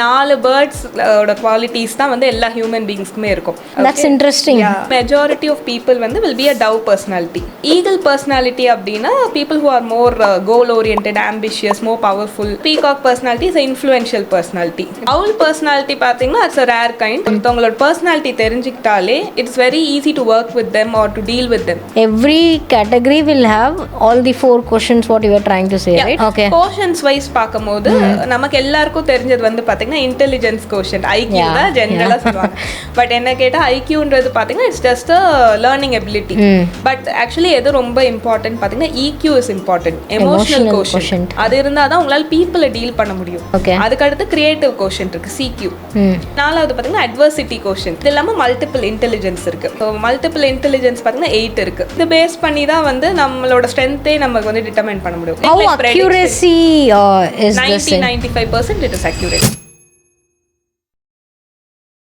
4 birds ஓட qualities தான் வந்து எல்லா ஹியூமன் பீயிங்ஸ்க்குமே இருக்கும். That's interesting. Majority of people வந்து will be a dove personality. Eagle personality அப்படின்னா people who are more goal oriented, ambitious, more powerful. Peacock personality is an influential personality. Owl personality பார்த்தீங்கன்னா it's a rare kind. ஒருத்தவங்களோட personality தெரிஞ்சுக்கிட்டாலே it's very easy to work with them or to deal with them. Every category will have all the 4 questions what you were trying to say, right? Okay. Quotients wise பார்க்கும்போது நமக்கு எல்லாருக்கும் தெரிஞ்சது வந்து பார்த்தீங்கன்னா intelligence quotient, IQ தான் ஜென்ரலாக சொல்லுவாங்க. But என்ன கேட்டால் ஐக்யூன்றது பார்த்தீங்கன்னா it's just a learning ability. But actually எது ரொம்ப இம்பார்ட்டன்ட் பார்த்தீங்கன்னா EQ is important, emotional quotient. அது இருந்தால் தான் உங்களால் பீப்புளை டீல் பண்ண முடியும். அதுக்கடுத்து கிரியேட்டிவ் கோஷன்ட் இருக்கு, CQ. 4வது பார்த்தீங்கன்னா அட்வர்சிட்டி கோஷன்ட். இது இல்லாமல் மல்டிபிள் இன்டெலிஜென்ஸ் இருக்கு. ஸோ மல்டிபிள் இன்டெலிஜென்ஸ் பார்த்தீங்கன்னா 8 இருக்கு. இது பேஸ் பண்ணி தான் வந்து நம்மளோட ஸ்ட்ரென்த்தே நமக்கு வந்து டிட்டர்மைன் பண்ண முடியும். How accuracy is this? 90-95% it is accurate.